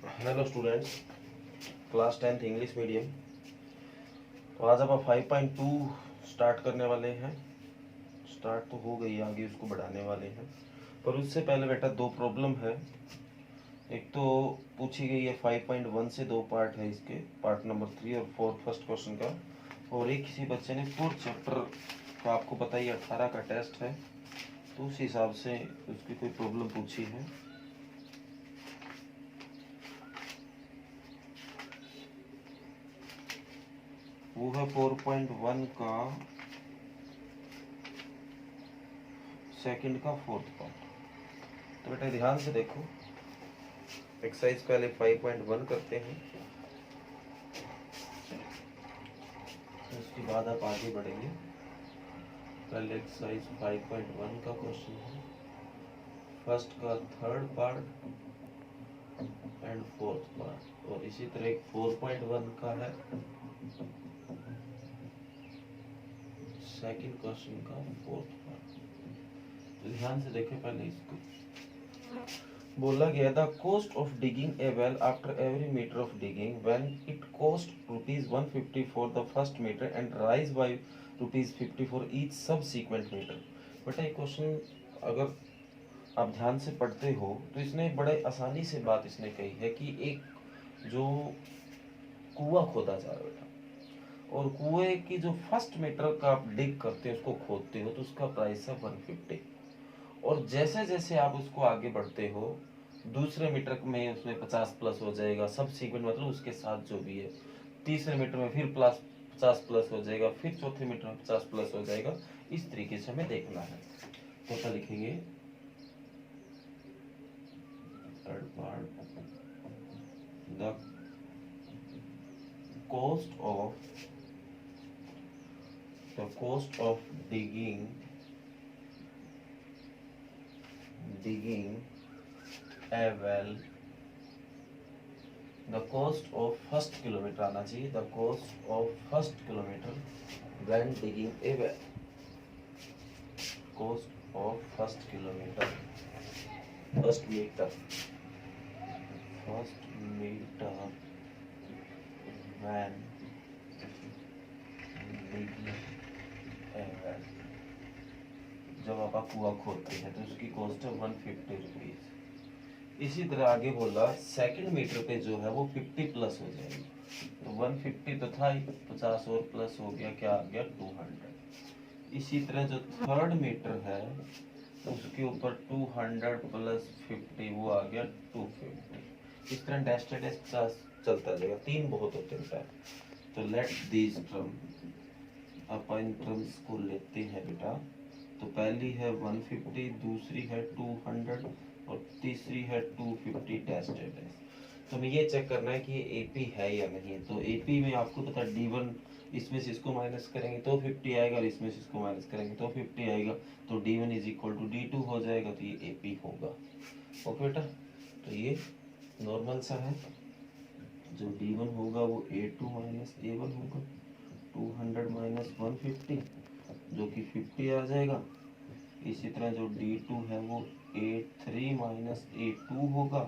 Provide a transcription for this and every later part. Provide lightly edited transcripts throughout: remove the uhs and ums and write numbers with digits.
Hello students, class 10th English medium. तो आज हम 5.2 स्टार्ट करने वाले हैं। स्टार्ट तो हो गई, आगे उसको बढ़ाने वाले हैं। पर उससे पहले बेटा दो प्रॉब्लम है। एक तो पूछी गई है 5.1 से, दो पार्ट है इसके, पार्ट नंबर 3 और 4 फर्स्ट क्वेश्चन का। और एक किसी बच्चे ने 4 चैप्टर का, आपको पता ही 18 का टेस्ट है, तो उस हिसाब से उसकी कोई प्रॉब्लम पूछी है। वो है 4.1 का सेकंड का फोर्थ पार्ट। तो बेटा ध्यान से देखो, एक्सरसाइज पहले 5.1 करते हैं, उसके बाद आप आगे बढ़ेंगे। पहले एक्सरसाइज 5.1 का क्वेश्चन है, फर्स्ट का third part and fourth part, और इसी तरह एक 4.1 का है, सेकंड क्वेश्चन का फोर्थ पार्ट। तो ध्यान से देखें पहले इसको। बोला गया the cost of digging a well after every metre of digging when it cost ₹150 for the first metre and rise by ₹50 for each subsequent metre. बेटा ये क्वेश्चन अगर आप ध्यान से पढ़ते हो तो इसने बड़े आसानी से बात इसने कही है कि एक जो कुआं खोदा जा रहा है बेटा, और कुएं की जो फर्स्ट मीटर का आप डिग करते हो, उसको खोदते हो, तो उसका प्राइस है 150। और जैसे जैसे आप उसको आगे बढ़ते हो, दूसरे मीटर में उसमें 50 प्लस हो जाएगा, सब सीक्वेंट मतलब उसके साथ जो भी है, तीसरे मीटर में फिर प्लस 50 प्लस हो जाएगा, फिर चौथे मीटर में 50 प्लस हो जाएगा। इस तरीके से हमें देखना है। तो क्या लिखेंगे, third part, the cost of digging a well, the cost of first kilometer आना चाहिए, the cost of first kilometer when digging a well, cost of first kilometer, first meter when digging a well, जब आप कुआं खोदते हैं तो उसकी cost है 150 रुपीज। इसी तरह आगे बोला सेकंड मीटर पे जो है वो 50 प्लस हो जाएगी, तो 150 तो था ही, 50 और प्लस हो गया, क्या आ गया 200। इसी तरह जो थर्ड मीटर है उसके ऊपर 200 प्लस 50, वो आ गया 250। इस तरह डैश चलता जाएगा, तीन बहुत होते हैं। तो let this term, upon terms को लेते हैं बेटा। तो पहली है 150, दूसरी है 200 और तीसरी है 250 टेस्टेड है। तो हमें ये चेक करना है कि ये एपी है या नहीं। तो एपी में आपको पता D1, इसमें से इसको माइनस करेंगे तो 50 आएगा, और इसमें से इसको माइनस करेंगे तो 50 आएगा, तो D1 is equal to D2 हो जाएगा, तो ये एपी होगा। ओके बेटा, तो ये नॉर्मल सा है। जो D1 होगा वो A2 माइनस A1 होगा, 200 माइनस 150 जो कि 50 आ जाएगा। इसी तरह जो D2 है वो A3 माइनस A2 होगा,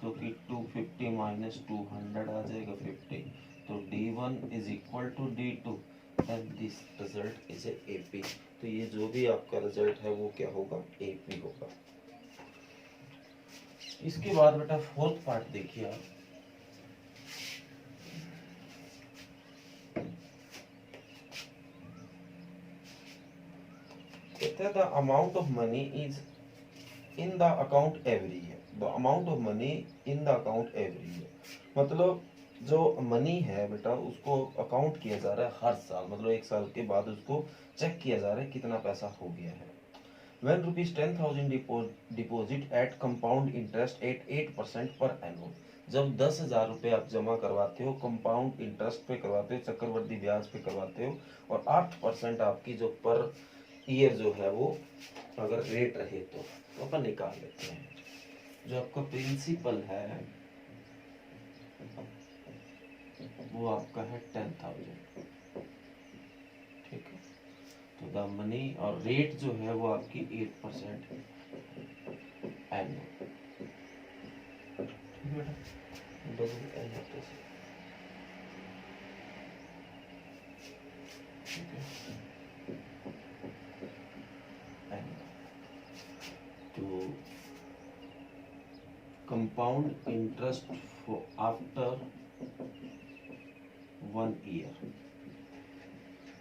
जो कि 250 माइनस 200 आ जाएगा 50। तो D1 is equal to D2 and this result is a AP। तो ये जो भी आपका रिजल्ट है वो क्या होगा, AP होगा। इसके बाद बेटा फोर्थ पार्ट देखिए आप। The amount of money is in the account every year, the amount of money in the account every year, मतलब जो मनी है बेटा उसको अकाउंट किया जा रहा है हर साल, मतलब एक साल के बाद उसको चेक किया जा रहा है कितना पैसा हो गया है। when ₹10,000 deposit eight compound interest eight 8% पर एनुअल, जब 10,000 रुपये आप जमा करवाते हो, कंपाउंड इंटरेस्ट पे करवाते हो, चक्रवृद्धि ब्याज पे करवाते हो, और 8% आपकी जो पर ईयर जो है वो अगर रेट रहे तो अपन निकाल लेते हैं। जो आपका प्रिंसिपल है वो आपका है 10,000, ठीक है। तो द मनी और रेट जो है वो आपकी 8% एनुअल, ठीक है बेटा। डबल एन होता है, ठीक है। एन तो कंपाउंड इंटरेस्ट आफ्टर 1 ईयर,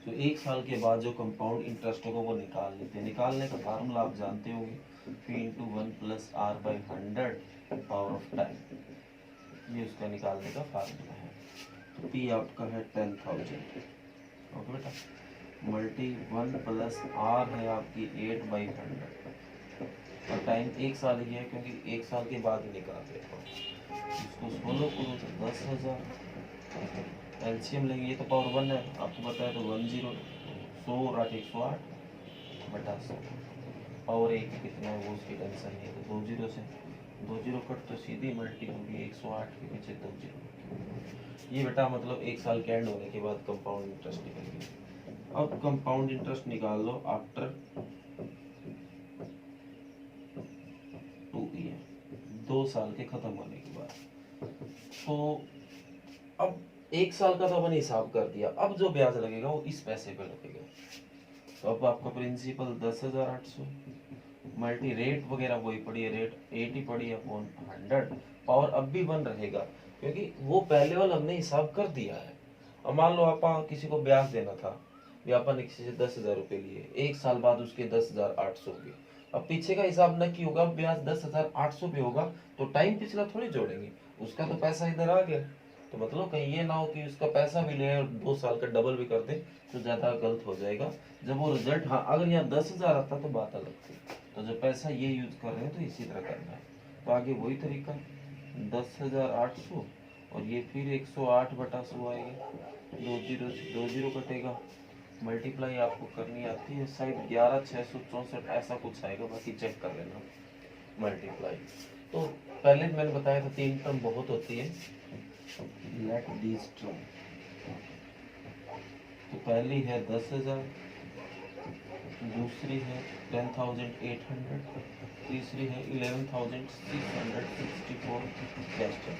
तो 1 साल के बाद जो कंपाउंड इंटरेस्ट होगा वो निकाल लेते हैं। निकालने का फार्मूला आप जानते होंगे, P into 1+R/100 power of time, ये उसका निकालने का फार्मूला है। तो P आपका है 10,000, ओके बेटा, मल्टी 1+R है आपकी 8/100, और टाइम 1 साल ही है क्योंकि 1 साल के बाद ही निकाल देता हूँ। इसको सोलो करो तो 10,000, एलसीएम लेंगे, ये तो पावर 1 है आपको पता है, तो 10 100 और 108 बटा 100, पावर 1 कितना है वो उसकी टेंशन नहीं है। तो 2 जीरो से 2 जीरो कट तो सीधी मल्टी होगी, 108 के पीछे 2 जीरो। ये बेटा मतलब 1 साल के एंड होने के बाद कंपाउंड इंटरेस्ट निकल गया। अब कंपाउंड इंटरेस्ट निकाल लो आफ्टर 2 ईयर, 2 साल के खत्म होने के बाद। तो अब 1 साल का तो अपन हिसाब कर दिया, अब जो ब्याज लगेगा वो इस पैसे पे लगेगा। तो अब आपका प्रिंसिपल 10,800 मल्टी रेट वगैरह वही पड़ी है, रेट 80 पड़ी है अपॉन 100, पावर अब भी 1 रहेगा क्योंकि वो पहले वाला हमने हिसाब कर दिया है। अब मान लो आप किसी को ब्याज देना था, व्यापार ने किसी से 10,000 रुपए लिए, 1 साल बाद उसके 10,800 हुए। अब पीछे का हिसाब न की होगा, ब्याज 10,800 पे होगा, तो टाइम पिछला थोड़ी जोड़ेंगे, उसका तो पैसा इधर आ गया। तो मतलब कहीं ये ना हो कि उसका पैसा भी ले और 2 साल का डबल भी कर दे, तो ज्यादा गलत हो जाएगा। जब वो रिजल्ट, हाँ अगर यहाँ 10,000 आता तो बात अलग थी, तो जो पैसा ये यूज कर रहे हैं तो इसी तरह करना है। तो आगे वही तरीका, 10,800 और ये फिर 108/100 आएगा, 2 जीरो से 2 जीरो कटेगा, मल्टीप्लाई आपको करनी आती है, शायद 11,664 ऐसा कुछ आएगा, बाकी चेक कर लेना मल्टीप्लाई। तो पहले मैंने बताया था 3 टर्म बहुत होती है, लेट दिस टर्म। तो पहली है 10,000, दूसरी है 10,800, तीसरी है 11,664 कैश चेक।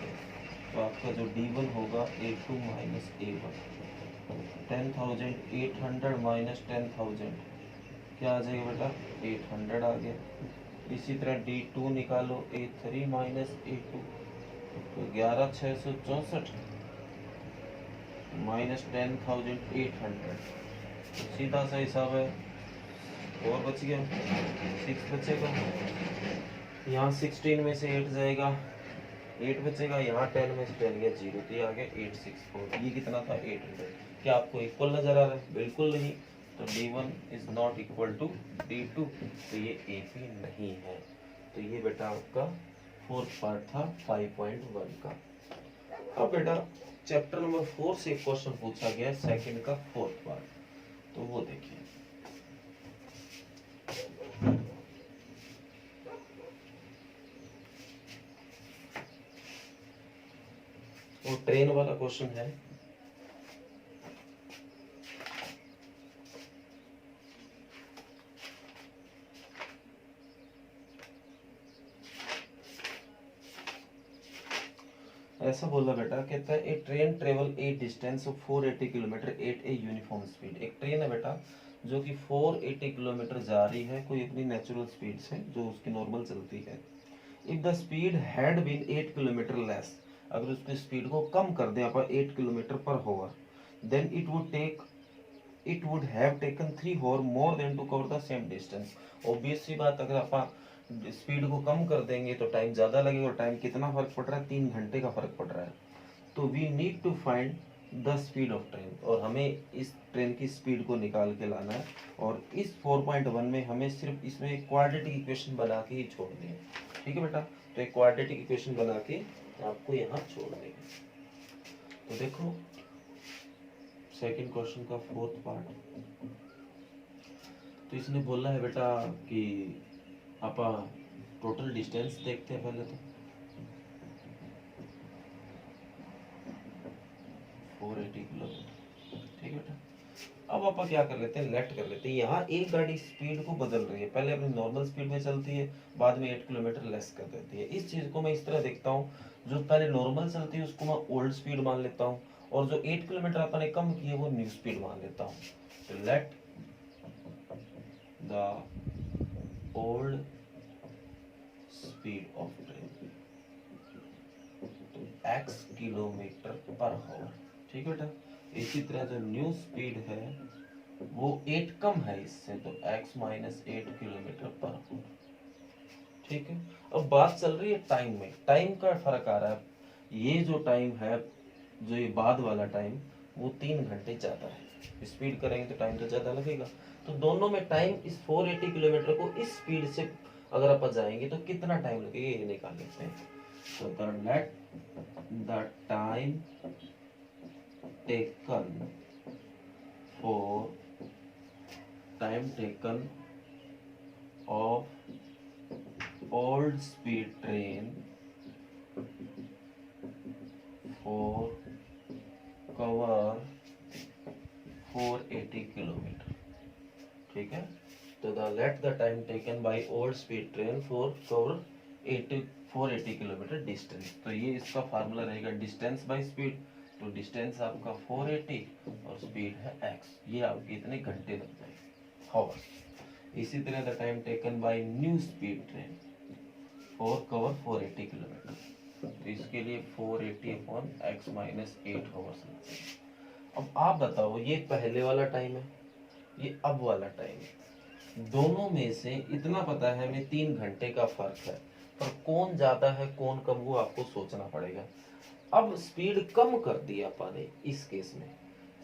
तो आपका जो D1 होगा A2 माइनस A1, 10,800 माइनस 10,000 क्या आ जाएगा बेटा, 800 आ गया। इसी तरह D2 निकालो, A3 माइनस A2, तो 11,664 माइनस 10,800, सीधा सा हिसाब है, और बच गया 6 बचेगा, यहाँ 16 में से 8 जाएगा, 8 बचेगा, यहाँ 10 में से 10 गया 0, तो ये आ गया 864। ये कितना था, 800। क्या आपको इक्वल नजर आ रहा है? बिल्कुल नहीं। तो D1 is not equal to D2, तो ये AP नहीं है। तो ये बेटा आपका 4th पार्ट था 5.1 का। अब बेटा चैप्टर नंबर 4 से एक क्वेश्चन पूछा गया, सेकंड का 4th पार्ट, तो वो देखिए। वो ट्रेन वाला क्वेश्चन है। ऐसा बोला बेटा, कहता है a train travel a distance of 480 kilometre at a uniform speed. एक ट्रेन है बेटा जो कि 480 किलोमीटर जा रही है कोई अपनी नेचुरल स्पीड से, जो उसकी नॉर्मल चलती है। If the speed had been 8 kilometre less, अगर उसकी स्पीड को कम कर दें अपन 8 kilometre per hour, then it would have taken 3 hour more than to cover the same distance. Obvious सी बात, अगर अपन स्पीड को कम कर देंगे तो टाइम ज्यादा लगेगा, और टाइम कितना फर्क पड़ रहा है, 3 घंटे का फर्क पड़ रहा है। तो we need to find the speed of train, और हमें इस ट्रेन की स्पीड को निकाल के लाना है। और इस 4.1 में हमें सिर्फ इसमें एक क्वाड्रेटिक इक्वेशन बना के ही छोड़नी है, ठीक है बेटा। तो एक क्वाड्रेटिक इक्वेशन बना के आपको यहाँ छोड़ देंगे। तो देखो सेकंड क्वेश्चन का 4th पार्ट, तो इसने बोला है बेटा कि आप टोटल डिस्टेंस देखते हैं पहले, तो 480 किलोमीटर, ठीक है बेटा। अब आप क्या कर लेते हैं, लेट कर लेते हैं। यहाँ एक गाड़ी स्पीड को बदल रही है, पहले अपनी नॉर्मल स्पीड में चलती है, बाद में 8 किलोमीटर लेस कर देती है। इस चीज को मैं इस तरह देखता हूँ, जो पहले नॉर्मल चलती है उसको मैं ओल्ड स्पीड मान लेता हूँ, और जो 8 किलोमीटर अपने कम की है वो न्यू स्पीड मान लेता हूँ। तो let the old speed of train x kilometre per hour, ठीक है बेटा। इसी तरह जो न्यू स्पीड है वो 8 कम है इससे, तो x minus 8 kilometre per hour, ठीक है। अब बात चल रही है टाइम में, टाइम का फर्क आ रहा है। ये जो टाइम है, जो ये बाद वाला टाइम, वो 3 घंटे ज्यादा है। स्पीड करेंगे तो टाइम तो ज्यादा लगेगा, तो दोनों में टाइम, इस 480 किलोमीटर को इस स्पीड से अगर आप जाएंगे तो कितना टाइम लगेगा ये निकाल लेते हैं। तो the time taken for time taken of old speed train for cover 480 kilometre, ठीक है। तो let the time taken by old speed train for cover 480 kilometre distance. तो ये इसका फार्मूला रहेगा डिस्टेंस बाय स्पीड। तो डिस्टेंस आपका 480 और स्पीड है x, ये आपके इतने घंटे लग जाएंगे, हावर। इसी तरह the time taken by new speed train for cover 480 kilometre, तो इसके लिए 480 अपॉन एक्स माइनस 8 हावर्स लगते हैं। अब आप बताओ, ये पहले वाला टाइम है, ये अब वाला टाइम है, दोनों में से इतना पता है हमें 3 घंटे का फर्क है, पर कौन ज्यादा है कौन कम वो आपको सोचना पड़ेगा। अब स्पीड कम कर दिया अपन ने, इस केस में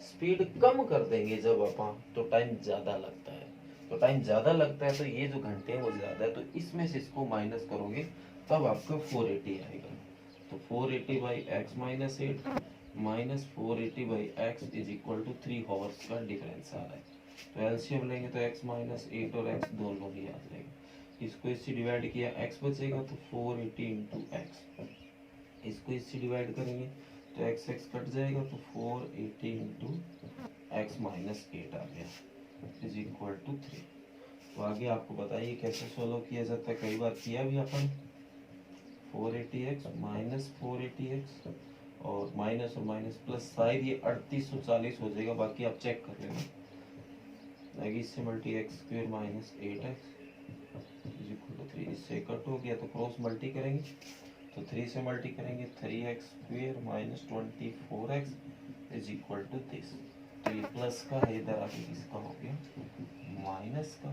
स्पीड कम कर देंगे जब अपन, तो टाइम ज्यादा लगता है। तो टाइम ज्यादा लगता है तो ये जो घंटे हैं वो ज्यादा है, तो इसमें से इसको माइनस करोगे तब आपका 480 आएगा। तो 480 by x minus 8 minus 480 by x is equal to 3 hours का डिफरेंस आ रहा है। तो एलसीएम लेंगे तो एक्स माइनस 8 और एक्स दोनों ही आ जाएगा। इसको इससे डिवाइड किया, एक्स बचेगा तो 480 इंटू एक्स, इसको इससे डिवाइड करेंगे तो एक्स एक्स कट जाएगा, तो 480 इंटू एक्स माइनस 8 आ गया इज इक्वल टू 3। तो आगे आपको बताइए कैसे सोल्व किया जाता है, कई बार किया भी अपन। 480x माइनस 480x और माइनस प्लस, शायद ये 3840 हो जाएगा, बाकी आप चेक कर लेना। इससे multi x square minus 8x is equal to 3, इससे कट हो गया तो क्रॉस मल्टी करेंगे, तो 3 से मल्टी करेंगे 3x square minus 24x is equal to this. तो ये प्लस का है, इधर आके किसका हो गया, माइनस का।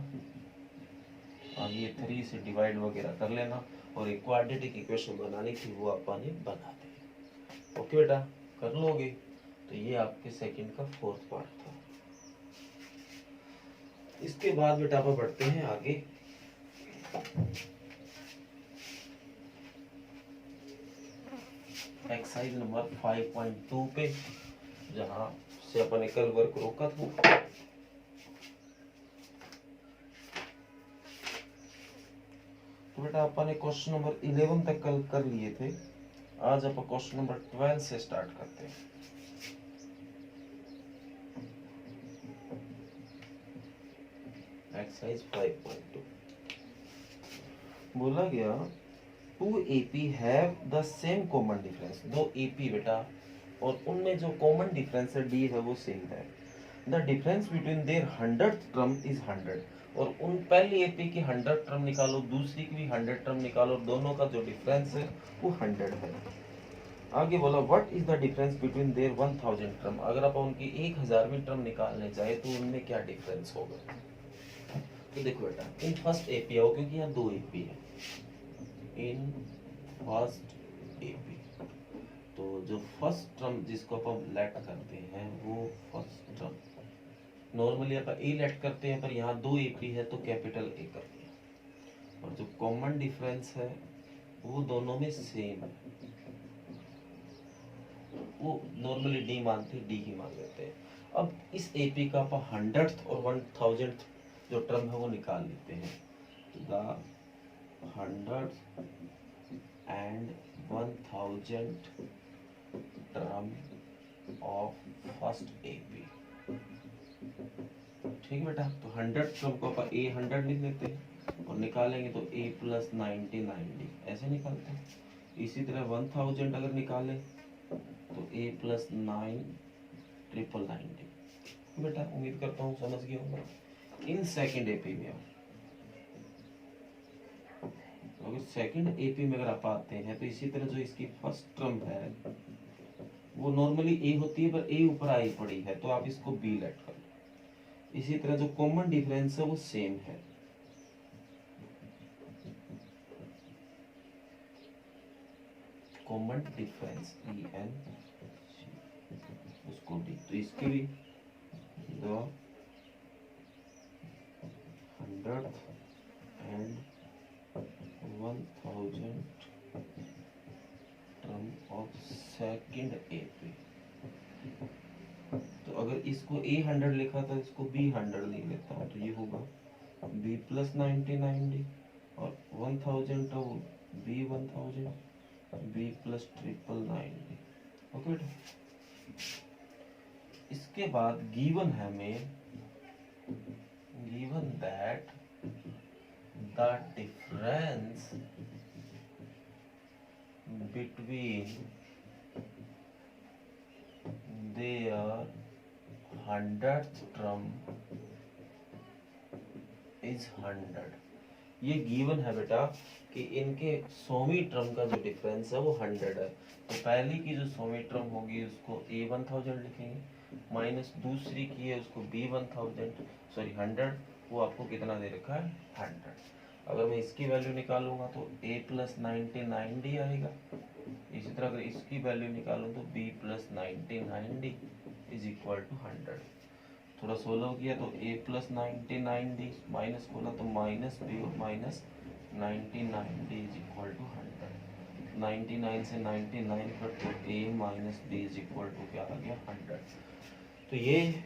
अब ये 3 से डिवाइड वगैरह कर लेना, और एक क्वाड्रेटिक इक्वेशन बनानी थी वो आपने बना दी। ओके बेटा, कर लोगे। तो ये आपके सेकंड का फोर्थ पार्ट था। इसके बाद बेटा आप बढ़ते हैं आगे। एक्सरसाइज नंबर 5.2 पे, जहां से अपन कल वर्क रोका था। तो बेटा अपन क्वेश्चन नंबर 11 तक कल कर लिए थे, आज अपन क्वेश्चन नंबर 12 से स्टार्ट करते हैं। एक्सरसाइज 5.2 बोला गया, 2 AP have the same common difference. 2 AP बेटा, और उनमें जो कॉमन डिफरेंस है D है वो सेम है। The difference between their 100th term is 100। और उन पहली AP की 100 टर्म निकालो, दूसरी की भी 100 टर्म निकालो, दोनों का जो डिफरेंस है वो 100 है। आगे बोला what is the difference between their 1000 term. अगर आप उनकी 1000वीं टर्म निकालने चाहे तो उनमें क्या डिफरेंस होगा। तो देखो बेटा, इन फर्स्ट AP आओ, क्योंकि यहाँ 2 AP है। इन फर्स्ट AP, तो जो फर्स्ट टर्म जिसको अपन लेट करते हैं वो फर्स्ट टर्म, नॉर्मली अपन ए लेट करते हैं, पर यहाँ 2 AP है तो कैपिटल A करते हैं। और जो कॉमन डिफरेंस है वो दोनों में सेम है, वो नॉर्मली D मानते हैं, D ही मान लेते हैं। अब इस AP का अपन 100th और 1000th जो टर्म है वो निकाल लेते हैं। The 100th and 1000th term of first AP ठीक है बेटा, तो 100 टर्म को अपन A100 लिख लेते हैं और निकालेंगे तो A प्लस 90 90 ऐसे निकालते हैं। इसी तरह 1000 अगर निकाले तो A प्लस 9 ट्रिपल 90। बेटा उम्मीद करता हूँ समझ गया होगा। इन सेकंड एपी में अगर सेकंड एपी में अगर आप आते हैं तो इसी तरह जो इसकी फर्स्ट टर्म है वो नॉर्मली ए होती है, पर ए ऊपर आई पड़ी है तो आप इसको बी लेट कर लो। इसी तरह जो कॉमन डिफरेंस है वो सेम है, कॉमन डिफरेंस ई एन उसको डी, तो इसके भी the 100th and 1000 term of second AP. तो अगर इसको A100 लिखा था इसको B100 लिख लेता हूँ तो ये होगा B प्लस 90 90 और 1000 तो B1000 B plus triple 90। Okay बेटा, इसके बाद गिवन है हमें, given that the difference between their 100th term is 100। ये गिवन है बेटा कि इनके 100वीं टर्म का जो डिफरेंस है वो 100 है। तो पहली की जो 100वीं टर्म होगी उसको A1000 लिखेंगे, माइनस दूसरी की है उसको B1000 सॉरी 100, वो आपको कितना दे रखा है 100। अगर मैं इसकी वैल्यू निकालूंगा तो A प्लस 90 90 आएगा। इसी तरह अगर इसकी वैल्यू निकालूं तो B plus 90 90 is equal to 100। थोड़ा सोल्व किया तो A प्लस 90 90 माइनस खोला तो माइनस B और माइनस 90 90 इज इक्वल टू 100। 99 से 99 कट तो A minus B is equal to क्या आ गया 100। तो ये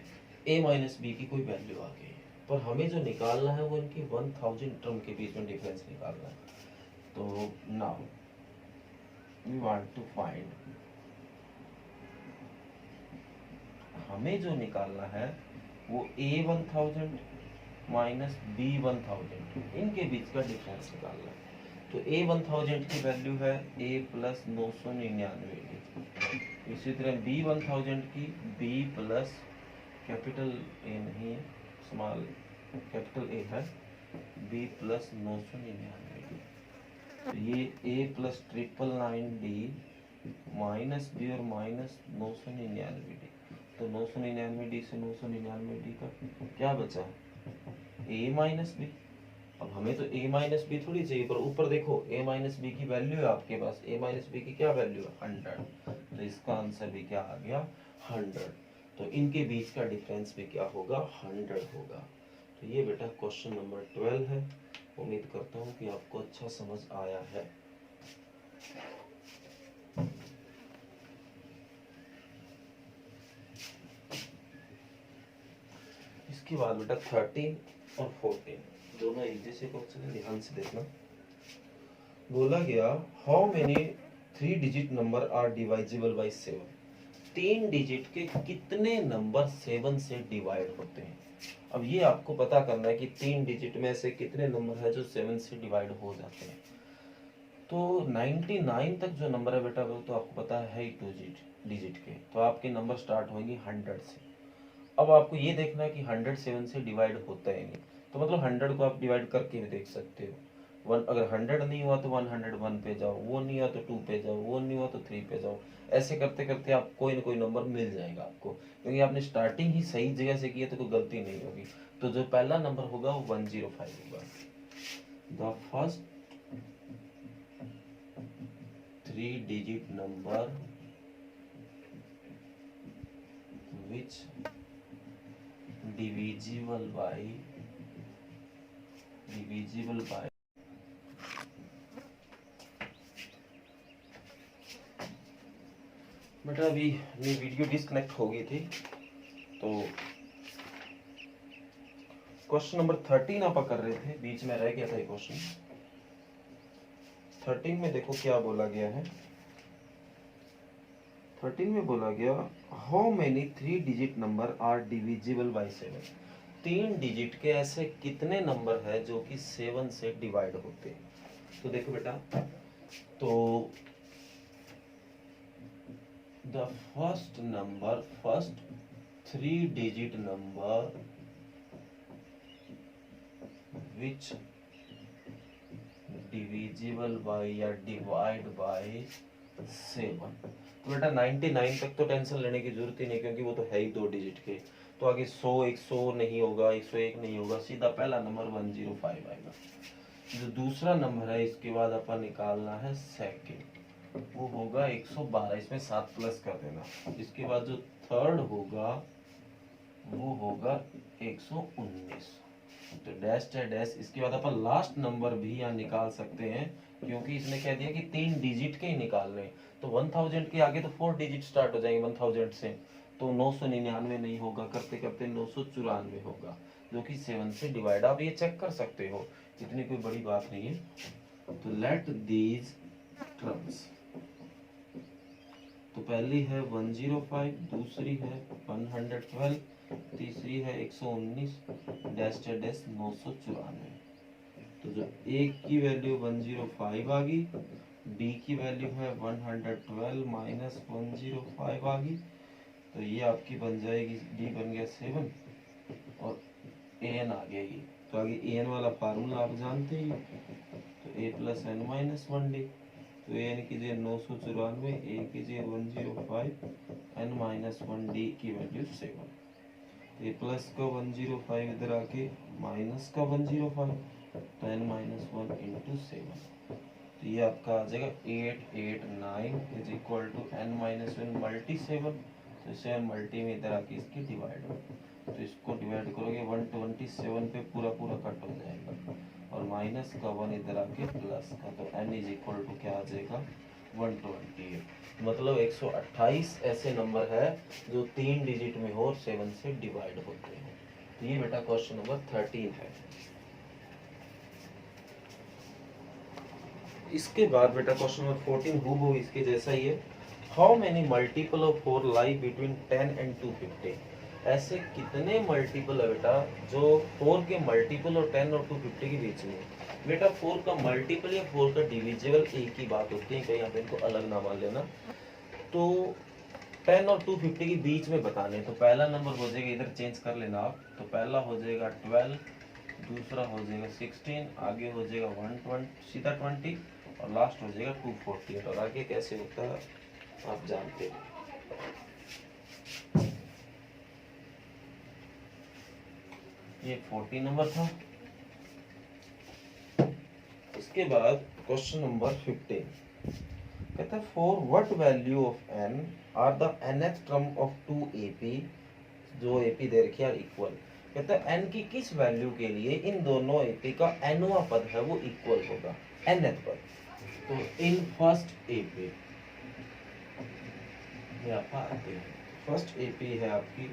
A माइनस B की कोई वैल्यू आ गई, पर हमें जो निकालना है वो इनकी 1000 टर्म के बीच में डिफरेंस निकालना है। तो now we want to find, हमें जो निकालना है वो A1000 माइनस B1000 इनके बीच का डिफरेंस निकालना है। तो A1000 की वैल्यू है A प्लस 999। इसी तरह B1000 की B प्लस कैपिटल ए नहीं है, स्मॉल कैपिटल ए है, B प्लस 999। तो ये A plus 999D minus B और माइनस 999D। तो 999D से 999D का क्या बचा A माइनस B। अब हमें तो A माइनस B थोड़ी चाहिए, पर ऊपर देखो A माइनस B की वैल्यू है आपके पास, A माइनस B की क्या वैल्यू है 100। तो इसका आंसर भी क्या आ गया 100। तो इनके बीच का डिफरेंस भी क्या होगा 100 होगा। तो ये बेटा क्वेश्चन नंबर 12 है। उम्मीद करता हूँ कि आपको अच्छा समझ आया है। इसके बाद बेटा 13 और 14 दोनों एक जैसे क्वेश्चन है, ध्यान से देखना। बोला गया how many 3 digit number are divisible by 7। 3 digit के कितने नंबर 7 से डिवाइड होते हैं। अब ये आपको पता करना है कि 3 डिजिट में से कितने नंबर है जो 7 से डिवाइड हो जाते हैं। तो 99 तक जो नंबर है बेटा वो तो आपको पता है 2 डिजिट के, तो आपके नंबर स्टार्ट होंगे 100 से। अब आपको ये देखना है कि 100 7 से डिवाइड होता है नहीं, तो मतलब 100 को आप डिवाइड करके भी देख सकते हो। वन अगर 100 नहीं हुआ तो 101 पे जाओ, वो नहीं हुआ तो 2 पे जाओ, वो नहीं हुआ तो 3 पे जाओ। ऐसे करते करते आप कोई ना कोई नंबर मिल जाएगा आपको, क्योंकि आपने स्टार्टिंग ही सही जगह से की है तो कोई गलती नहीं होगी। तो जो पहला नंबर होगा वो 105 होगा। The first 3 digit number which divisible by बेटा अभी मेरी वीडियो डिस्कनेक्ट हो गई थी। तो क्वेश्चन नंबर 13 आप कर रहे थे, बीच में रह गया था ये क्वेश्चन। 13 में देखो क्या बोला गया है। 13 में बोला गया how many 3 digit number are divisible by 7। 3 digit के ऐसे कितने नंबर है जो कि 7 से डिवाइड होते हैं। तो देखो बेटा, तो the first 3 digit number which divisible by या डिवाइड बाय 7। तो बेटा 99 तक तो टेंशन लेने की जरूरत ही नहीं, क्योंकि वो तो है ही 2 डिजिट के। तो आगे 100 100 नहीं होगा, 101 नहीं होगा, सीधा पहला नंबर 105 आएगा। जो दूसरा नंबर है इसके बाद अपन निकालना है सेकंड, वो होगा 112, इसमें 7 प्लस कर देना। इसके बाद जो थर्ड होगा वो होगा 119, तो डैश है डैश। इसके बाद अपन लास्ट नंबर भी यहाँ निकाल सकते हैं, क्योंकि इसने कह दिया कि 3 डिजिट के ही निकालने। तो 1000 के आगे तो 4 डिजिट स्टार्ट हो जाएंगे 1000 से, तो 999 नहीं होगा, करते करते 994 होगा, जो कि 7 से डिवाइड। आप ये चेक कर सकते हो, इतनी कोई बड़ी बात नहीं है। तो लेट दीज टर्म्स, तो पहली है 105, दूसरी है 112, तीसरी है 119, डैश डैश 994। तो जो ए की वैल्यू 105 आ गई, बी की वैल्यू है 112 माइनस 105 आ गई, तो ये आपकी बन जाएगी, डी बन गया 7 और एन आ गई। तो आगे एन वाला फार्मूला आप जानते ही, तो ए प्लस एन माइनस 1 डी। तो एन कीजिए 994, ए कीजिए 105, एन माइनस 1 डी की वैल्यू 7। ए प्लस का 105 इधर आके माइनस का 105, तो एन माइनस 1 इंटू 7। तो ये आपका आ जाएगा 889 is equal to n minus 1 multi 7। तो 7 मल्टी में इधर आके इसकी डिवाइड हो, तो इसको डिवाइड करोगे 127 पे पूरा पूरा कट हो जाएगा, और माइनस का 1 इधर आके प्लस का, तो n इज इक्वल टू क्या आ जाएगा 128। मतलब 128 ऐसे नंबर है जो 3 डिजिट में हो और 7 से डिवाइड होते हैं। तो ये बेटा क्वेश्चन नंबर 13 है। इसके बाद बेटा क्वेश्चन नंबर 14 हूबहू इसके जैसा ही है। How many multiple of 4 lie between 10 and 250। ऐसे कितने मल्टीपल है बेटा जो 4 के मल्टीपल और 10 और 250 के बीच में। बेटा 4 का मल्टीपल या 4 का डिविजिबल एक ही बात होती है, कहीं आप इनको अलग ना मान लेना। तो 10 और 250 के बीच में बताने, तो पहला नंबर हो जाएगा, इधर चेंज कर लेना आप, तो पहला हो जाएगा 12, दूसरा हो जाएगा 16, आगे हो जाएगा 120 सीधा 20, और लास्ट हो जाएगा 248। और आगे कैसे होता है आप जानते हो। ये 40 नंबर था। इसके बाद क्वेश्चन नंबर 15 कहता है for what value of n are the nth term of 2 AP, जो AP दे रखी है इक्वल। कहता है n की किस वैल्यू के लिए इन दोनों AP का nवां पद है वो इक्वल होगा, nth पद। तो इन फर्स्ट AP ये आप आते हैं, फर्स्ट AP है आपकी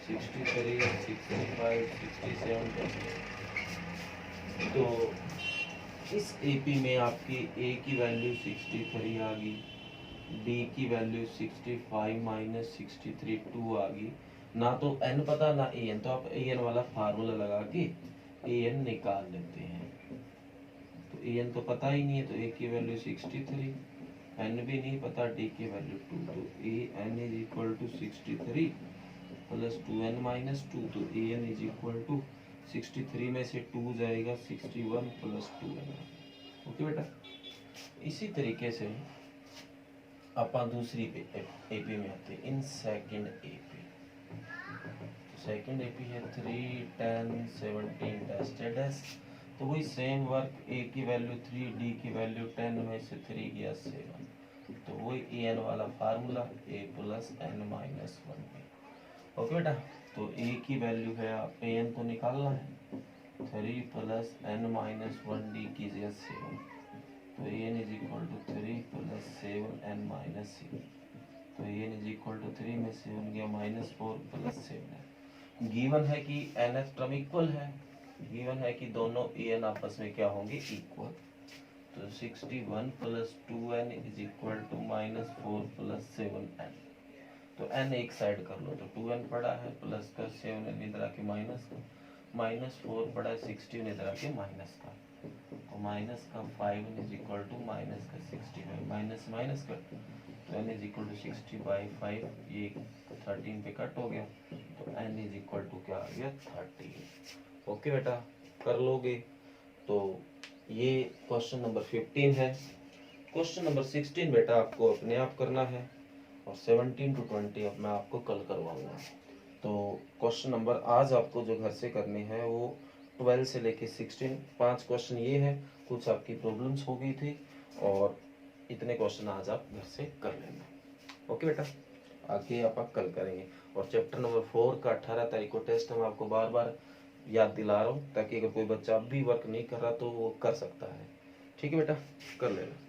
63, 65, 67। तो इस AP में आपकी A की वैल्यू 63 आ गई, B की वैल्यू 65 माइनस 63 2 आ गई। ना तो n पता ना an, तो आप an वाला फार्मूला लगा के an निकाल लेते हैं। तो an तो पता ही नहीं है, तो A की वैल्यू 63, n भी नहीं पता, D की वैल्यू 2, तो an is equal to 63 plus 2n minus 2, तो an इज इक्वल टू 63 में से 2 जाएगा 61 प्लस 2n। ओके बेटा, इसी तरीके से अपन दूसरी एपी में आते हैं, in second AP. Second AP है 3, 10, 17 टेस्टेड है, तो वही सेम वर्क, ए की वैल्यू 3, डी की वैल्यू 10 में से 3 गया 7, तो वही एन वाला फार्मूला ए प्लस एन माइनस 1। ओके बेटा, तो ए की वैल्यू है आप एन तो निकालना है, 3 प्लस एन माइनस 1 डी कीजिए 7, तो n is equal to 3 plus 7 n minus 6, तो एन इज इक्वल टू 3 में 7 गया माइनस 4 प्लस 7। गिवन है कि nth टर्म इक्वल है, गिवन है कि दोनों एन आपस में क्या होंगे इक्वल। तो तो 61 plus 2n is equal to -4 plus 7n। तो n एक साइड कर लो, तो 2n पड़ा है प्लस का 7n इधर आके माइनस का, -4 पड़ा है 16 इधर आके माइनस का, तो माइनस का 5 इज इक्वल टू माइनस का 65, माइनस माइनस का, तो n इज इक्वल टू 60/5, ये 13 पे कट हो गया, तो n इज इक्वल टू क्या आ गया 13। ओके बेटा, कर लोगे। तो ये क्वेश्चन नंबर 15 है। क्वेश्चन नंबर 16 बेटा आपको अपने आप करना है, और 17 to 20 अब मैं आपको कल करवाऊंगा। तो क्वेश्चन नंबर आज आपको जो घर से करने हैं वो 12 से लेके 16, 5 क्वेश्चन ये है, कुछ आपकी प्रॉब्लम्स हो गई थी, और इतने क्वेश्चन आज आप घर से कर लेना। ओके बेटा, आगे आप कल करेंगे। और चैप्टर नंबर 4 का 18 तारीख को टेस्ट मैं आपको बार बार याद दिला रहा हूँ, ताकि अगर कोई बच्चा अब भी वर्क नहीं कर रहा तो वो कर सकता है। ठीक है बेटा, कर लेना।